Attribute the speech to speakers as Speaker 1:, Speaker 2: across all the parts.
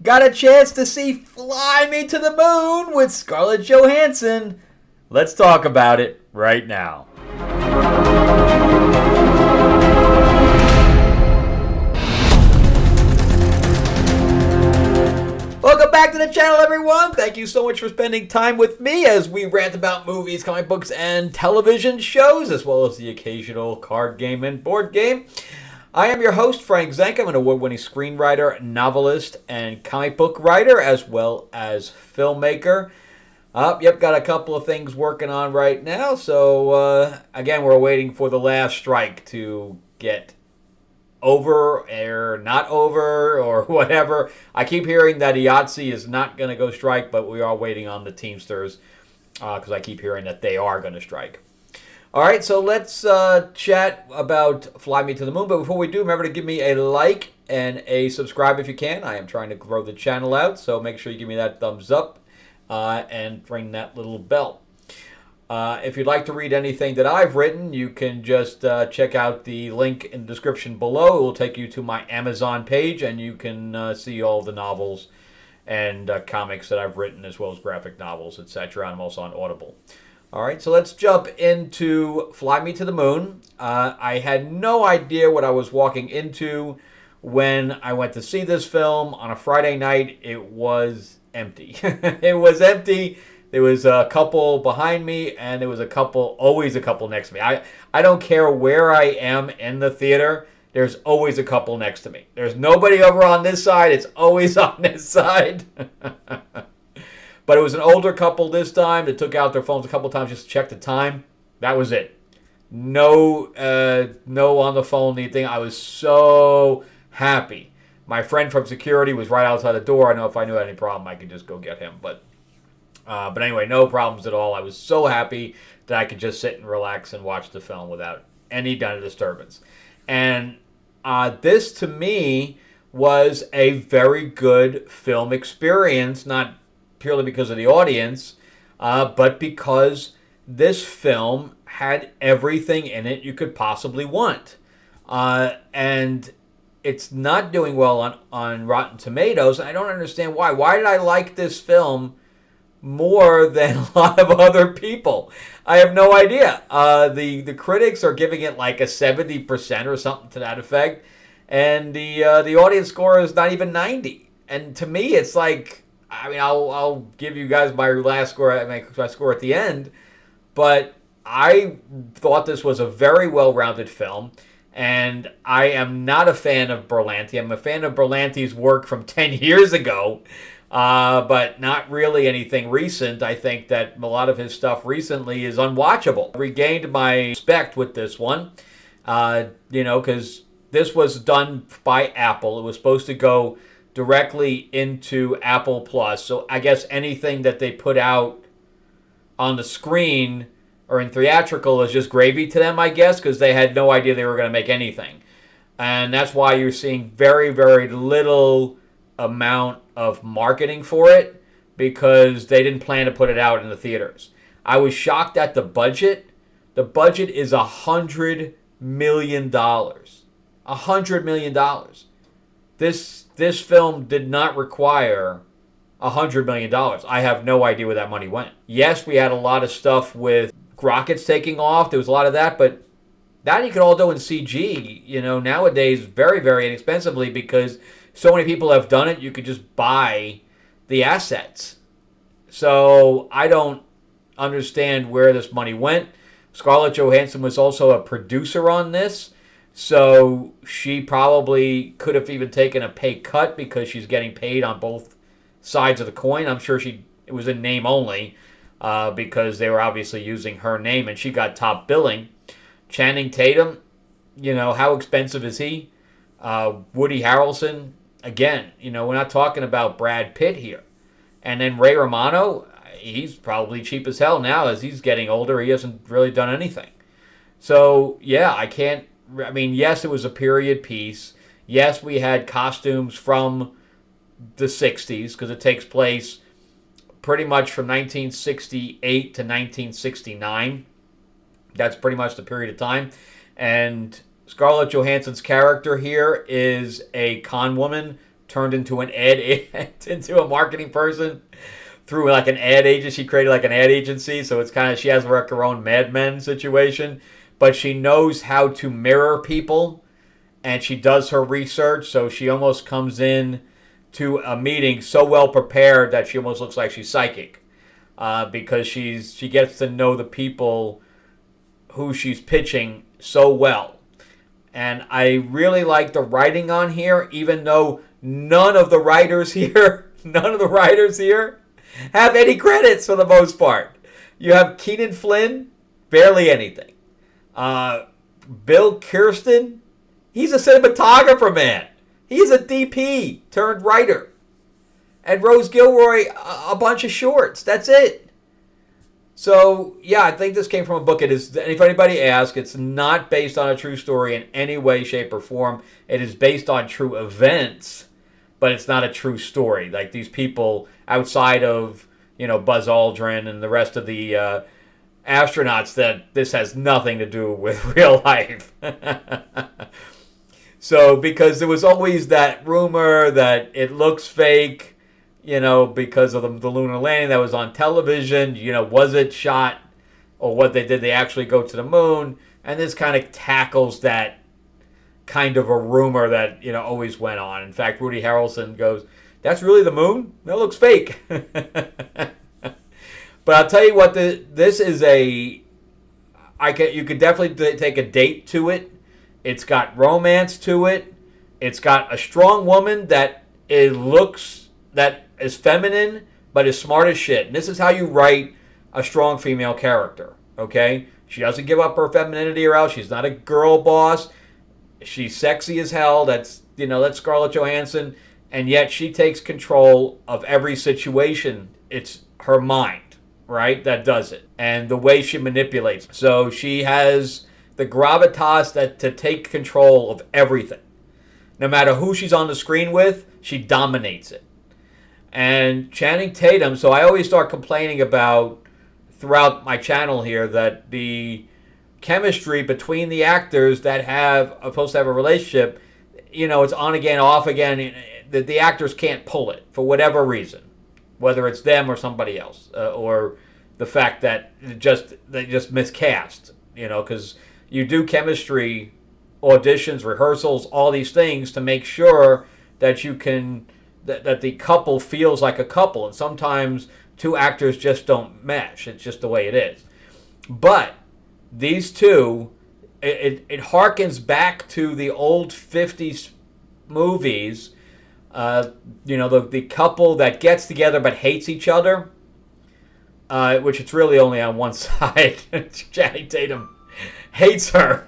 Speaker 1: got a chance to see Fly Me to the Moon with Scarlett Johansson. Let's talk about it right now. Welcome back to the channel, everyone. Thank you so much for spending time with me as we rant about movies, comic books, and television shows, as well as the occasional card game and board game. I am your host, Frank Zank. I'm an award-winning screenwriter, novelist, and comic book writer, as well as filmmaker. Got a couple of things working on right now. So, again, we're waiting for the last strike to get over or not over or whatever. I keep hearing that IATSE is not going to go strike, but we are waiting on the Teamsters because I keep hearing that they are going to strike. All right, so let's chat about Fly Me to the Moon. But before we do, remember to give me a like and a subscribe if you can. I am trying to grow the channel out, so make sure you give me that thumbs up and ring that little bell. If you'd like to read anything that I've written, you can just check out the link in the description below. It will take you to my Amazon page, and you can see all the novels and comics that I've written, as well as graphic novels, etc. I'm also on Audible. All right, so let's jump into Fly Me to the Moon. I had no idea what I was walking into when I went to see this film on a Friday night. It was empty. It was empty. There was a couple behind me, and there was always a couple next to me. I don't care where I am in the theater. There's always a couple next to me. There's nobody over on this side. It's always on this side. But it was an older couple this time that took out their phones a couple times just to check the time. That was it. No on the phone, anything. I was so happy. My friend from security was right outside the door. I know if I knew I had any problem, I could just go get him. But anyway, no problems at all. I was so happy that I could just sit and relax and watch the film without any kind of disturbance. And this, to me, was a very good film experience, not purely because of the audience, but because this film had everything in it you could possibly want. And it's not doing well on Rotten Tomatoes. I don't understand why. Why did I like this film more than a lot of other people? I have no idea. The critics are giving it like a 70% or something to that effect, and the audience score is not even 90. And to me, it's like, I mean, I'll give you guys my last score, my score at the end, but I thought this was a very well-rounded film, and I am not a fan of Berlanti. I'm a fan of Berlanti's work from 10 years ago, but not really anything recent. I think that a lot of his stuff recently is unwatchable. I regained my respect with this one, because this was done by Apple. It was supposed to go directly into Apple Plus. So I guess anything that they put out on the screen or in theatrical is just gravy to them, I guess, because they had no idea they were going to make anything. And that's why you're seeing very, very little amount of marketing for it, because they didn't plan to put it out in the theaters. I was shocked at the budget. The budget is $100 million. $100 million. This film did not require $100 million. I have no idea where that money went. Yes, we had a lot of stuff with rockets taking off. There was a lot of that, but that you could all do in CG, nowadays very, very inexpensively, because so many people have done it, you could just buy the assets. So I don't understand where this money went. Scarlett Johansson was also a producer on this, so she probably could have even taken a pay cut because she's getting paid on both sides of the coin. I'm sure it was in name only because they were obviously using her name, and she got top billing. Channing Tatum, how expensive is he? Woody Harrelson, again, we're not talking about Brad Pitt here. And then Ray Romano, he's probably cheap as hell now as he's getting older. He hasn't really done anything. So, yeah, yes, it was a period piece. Yes, we had costumes from the 60s because it takes place pretty much from 1968 to 1969. That's pretty much the period of time. And Scarlett Johansson's character here is a con woman turned into an into a marketing person through like an ad agency. She created like an ad agency, so it's kind of, she has like her own Mad Men situation, but she knows how to mirror people, and she does her research, so she almost comes in to a meeting so well prepared that she almost looks like she's psychic, because she gets to know the people who she's pitching so well. And I really like the writing on here, even though none of the writers here have any credits for the most part. You have Keenan Flynn, barely anything. Bill Kirsten, he's a cinematographer, man. He's a DP turned writer. And Rose Gilroy, a bunch of shorts. That's it. So, yeah, I think this came from a book. It is, if anybody asks, it's not based on a true story in any way, shape, or form. It is based on true events, but it's not a true story. Like these people outside of, Buzz Aldrin and the rest of the astronauts, that this has nothing to do with real life. So, because there was always that rumor that it looks fake, because of the lunar landing that was on television, was it shot, or what they did, they actually go to the moon? And this kind of tackles that kind of a rumor that, always went on. In fact, Woody Harrelson goes, "That's really the moon? That looks fake." But I'll tell you what, this is you could definitely take a date to it. It's got romance to it. It's got a strong woman that is feminine, but is smart as shit. And this is how you write a strong female character, okay? She doesn't give up her femininity or else. She's not a girl boss. She's sexy as hell. That's Scarlett Johansson. And yet she takes control of every situation. It's her mind, right, that does it. And the way she manipulates. So she has the gravitas to take control of everything. No matter who she's on the screen with, she dominates it. And Channing Tatum, so I always start complaining about throughout my channel here that the chemistry between the actors that are supposed to have a relationship, it's on again, off again. The actors can't pull it for whatever reason, whether it's them or somebody else, or the fact that they just miscast, because you do chemistry auditions, rehearsals, all these things to make sure that you can that the couple feels like a couple, and sometimes two actors just don't mesh. It's just the way it is. But these two, it harkens back to the old 50s movies. The couple that gets together but hates each other, which it's really only on one side. Channing Tatum hates her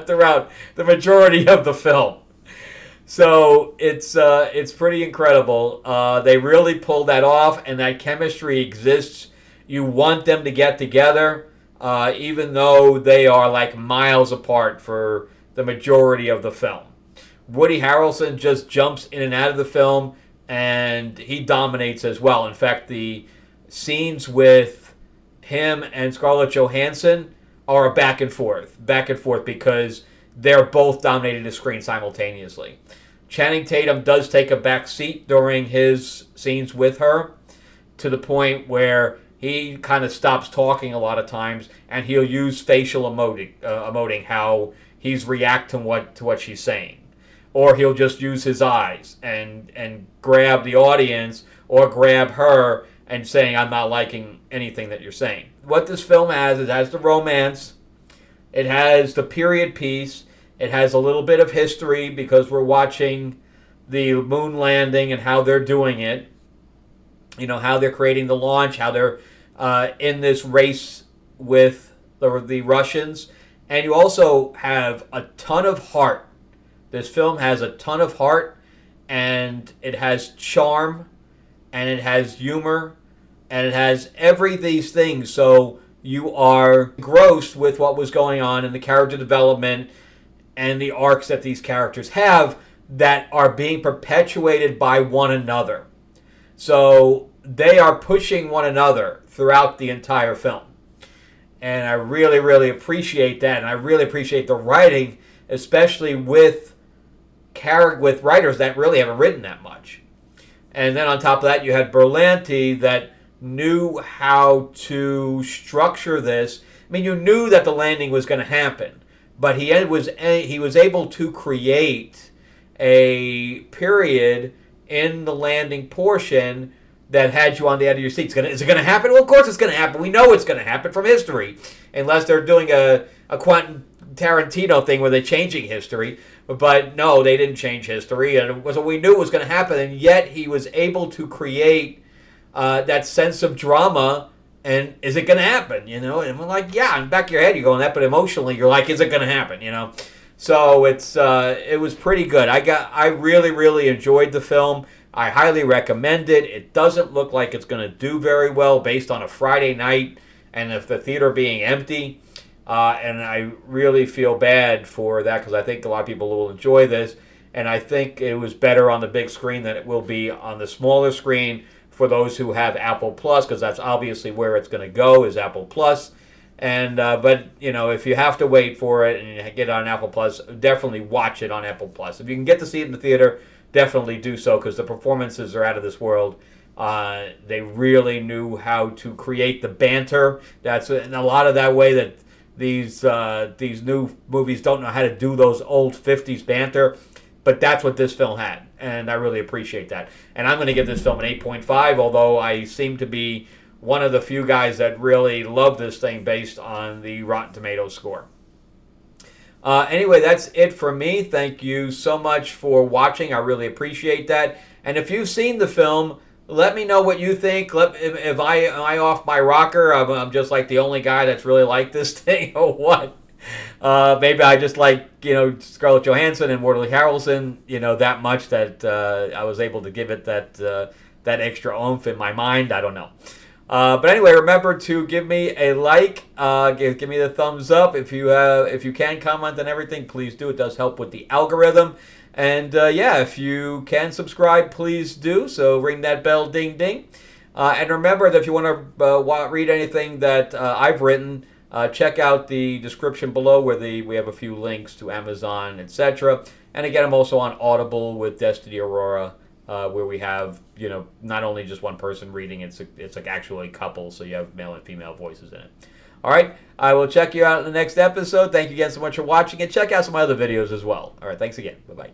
Speaker 1: throughout the majority of the film. So it's pretty incredible. They really pull that off, and that chemistry exists. You want them to get together, even though they are like miles apart for the majority of the film. Woody Harrelson just jumps in and out of the film, and he dominates as well. In fact, the scenes with him and Scarlett Johansson are back and forth, because they're both dominating the screen simultaneously. Channing Tatum does take a back seat during his scenes with her, to the point where he kind of stops talking a lot of times, and he'll use facial emoting how he's reacting to what she's saying. Or he'll just use his eyes and grab the audience or grab her and saying, "I'm not liking anything that you're saying." What this film has, it has the romance, it has the period piece, it has a little bit of history because we're watching the moon landing and how they're doing it. How they're creating the launch, how they're in this race with the Russians. And you also have a ton of heart. This film has a ton of heart, and it has charm, and it has humor, and it has these things. So you are engrossed with what was going on in the character development and the arcs that these characters have that are being perpetuated by one another. So they are pushing one another throughout the entire film. And I really, really appreciate that. And I really appreciate the writing, especially with with writers that really haven't written that much. And then on top of that, you had Berlanti that knew how to structure this. I mean, you knew that the landing was going to happen, but he was able to create a period in the landing portion that had you on the edge of your seat. Is it going to happen? Well, of course it's going to happen. We know it's going to happen from history, unless they're doing a Quentin Tarantino thing where they're changing history. But no, they didn't change history, and so we knew it was going to happen, and yet he was able to create that sense of drama. And is it going to happen? And we're like, yeah. In the back of your head, you're going that, but emotionally, you're like, is it going to happen? So it was pretty good. I really, really enjoyed the film. I highly recommend it. It doesn't look like it's going to do very well based on a Friday night and if the theater being empty. And I really feel bad for that because I think a lot of people will enjoy this. And I think it was better on the big screen than it will be on the smaller screen for those who have Apple Plus, because that's obviously where it's going to go, is Apple Plus. And but if you have to wait for it and you get it on Apple Plus, definitely watch it on Apple Plus. If you can get to see it in the theater, definitely do so, because the performances are out of this world. They really knew how to create the banter. That's in a lot of that way that these new movies don't know how to do those old 50s banter, but that's what this film had, and I really appreciate that. And I'm going to give this film an 8.5, although I seem to be one of the few guys that really love this thing based on the Rotten Tomatoes score. Anyway, that's it for me. Thank you so much for watching. I really appreciate that. And if you've seen the film, let me know what you think. If am I off my rocker? I'm just like the only guy that's really liked this thing, or what? Maybe I just like Scarlett Johansson and Worthy Harrelson that much that I was able to give it that extra oomph in my mind. I don't know. But anyway, remember to give me a like, give me the thumbs up. If you can comment on everything, please do. It does help with the algorithm. And if you can subscribe, please do. So ring that bell, ding ding. And remember that if you want to read anything that I've written, check out the description below where we have a few links to Amazon, etc. And again, I'm also on Audible with Destiny Aurora, where we have not only just one person reading, it's like actually a couple, so you have male and female voices in it. All right, I will check you out in the next episode. Thank you again so much for watching, and check out some other videos as well. All right, thanks again. Bye-bye.